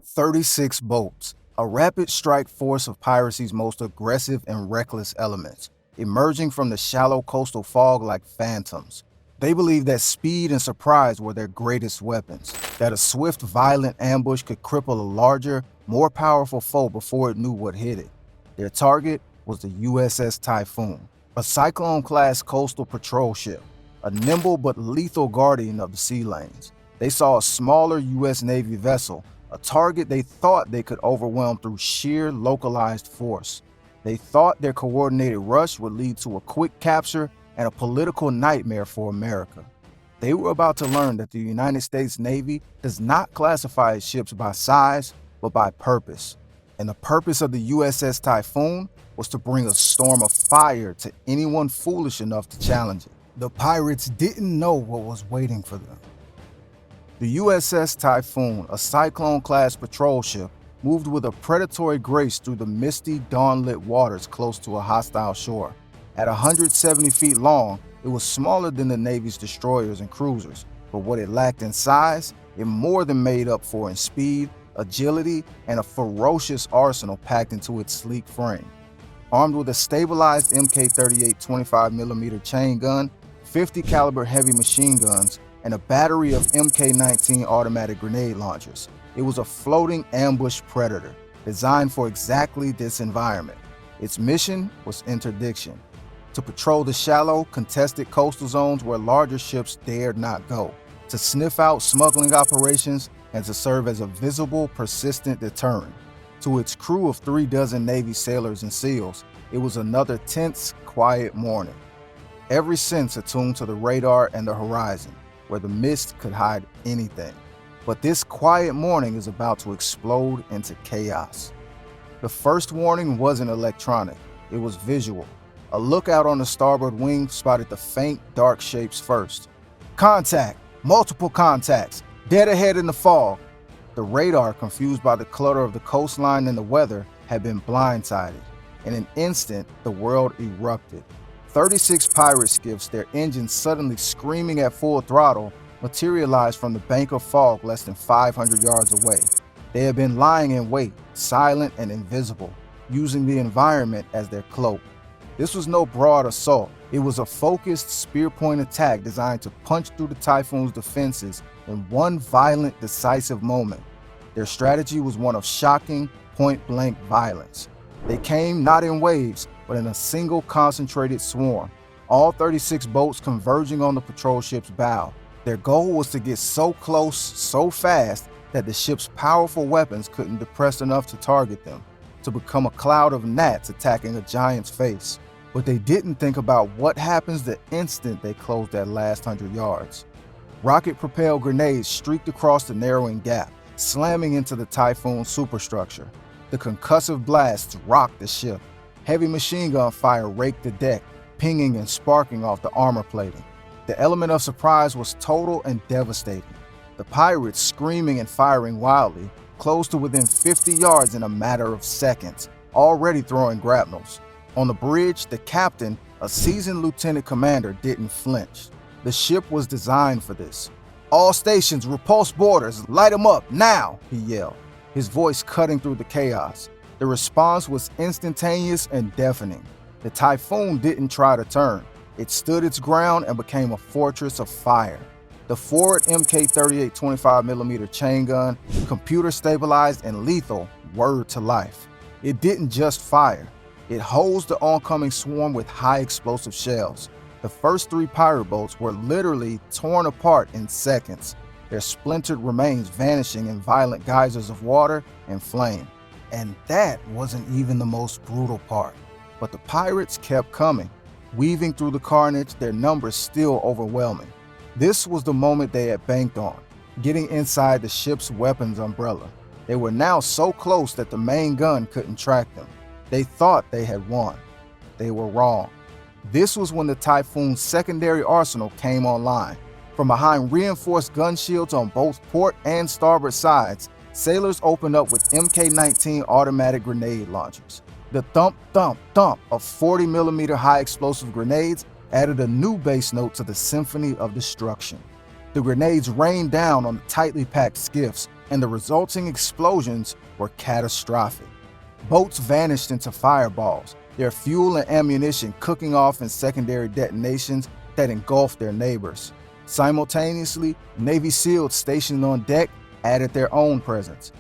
36 boats, a rapid strike force of piracy's most aggressive and reckless elements, emerging from the shallow coastal fog like phantoms. They believed that speed and surprise were their greatest weapons, that a swift, violent ambush could cripple a larger, more powerful foe before it knew what hit it. Their target was the USS Typhoon, a Cyclone-class coastal patrol ship, a nimble but lethal guardian of the sea lanes. They saw a smaller U.S. Navy vessel, a target they thought they could overwhelm through sheer localized force. They thought their coordinated rush would lead to a quick capture and a political nightmare for America. They were about to learn that the United States Navy does not classify its ships by size, but by purpose. And the purpose of the USS Typhoon was to bring a storm of fire to anyone foolish enough to challenge it. The pirates didn't know what was waiting for them. The USS Typhoon, a Cyclone-class patrol ship, moved with a predatory grace through the misty, dawn-lit waters close to a hostile shore. At 170 feet long, it was smaller than the Navy's destroyers and cruisers, but what it lacked in size, it more than made up for in speed, agility, and a ferocious arsenal packed into its sleek frame. Armed with a stabilized Mk-38 25mm chain gun, 50 caliber heavy machine guns, and a battery of Mk-19 automatic grenade launchers, it was a floating ambush predator designed for exactly this environment. Its mission was interdiction, to patrol the shallow, contested coastal zones where larger ships dared not go, to sniff out smuggling operations, and to serve as a visible, persistent deterrent. To its crew of 36 Navy sailors and SEALs, it was another tense, quiet morning. Every sense attuned to the radar and the horizon, where the mist could hide anything. But this quiet morning is about to explode into chaos. The first warning wasn't electronic, it was visual. A lookout on the starboard wing spotted the faint, dark shapes first. Contact! Multiple contacts! Dead ahead in the fog! The radar, confused by the clutter of the coastline and the weather, had been blindsided. In an instant, the world erupted. 36 pirate skiffs, their engines suddenly screaming at full throttle, materialized from the bank of fog less than 500 yards away. They had been lying in wait, silent and invisible, using the environment as their cloak. This was no broad assault. It was a focused spear-point attack designed to punch through the Typhoon's defenses in one violent, decisive moment. Their strategy was one of shocking, point-blank violence. They came not in waves, but in a single concentrated swarm, all 36 boats converging on the patrol ship's bow. Their goal was to get so close, so fast, that the ship's powerful weapons couldn't depress enough to target them, to become a cloud of gnats attacking a giant's face. But they didn't think about what happens the instant they closed that last 100 yards. Rocket-propelled grenades streaked across the narrowing gap, slamming into the Typhoon's superstructure. The concussive blasts rocked the ship. Heavy machine gun fire raked the deck, pinging and sparking off the armor plating. The element of surprise was total and devastating. The pirates, screaming and firing wildly, closed to within 50 yards in a matter of seconds, already throwing grapnels. On the bridge, the captain, a seasoned lieutenant commander, didn't flinch. The ship was designed for this. "All stations, repulse boarders, light them up, now!" he yelled, his voice cutting through the chaos. The response was instantaneous and deafening. The Typhoon didn't try to turn. It stood its ground and became a fortress of fire. The forward Mk-38 25mm chain gun, computer stabilized and lethal, whirred to life. It didn't just fire. It hosed the oncoming swarm with high explosive shells. The first 3 pirate boats were literally torn apart in seconds, their splintered remains vanishing in violent geysers of water and flame. And that wasn't even the most brutal part. But the pirates kept coming, weaving through the carnage, their numbers still overwhelming. This was the moment they had banked on, getting inside the ship's weapons umbrella. They were now so close that the main gun couldn't track them. They thought they had won. They were wrong. This was when the Typhoon's secondary arsenal came online. From behind reinforced gun shields on both port and starboard sides, sailors opened up with Mk-19 automatic grenade launchers. The thump, thump, thump of 40mm high explosive grenades added a new bass note to the symphony of destruction. The grenades rained down on the tightly packed skiffs, and the resulting explosions were catastrophic. Boats vanished into fireballs, their fuel and ammunition cooking off in secondary detonations that engulfed their neighbors. Simultaneously, Navy SEALs stationed on deck added their own presence,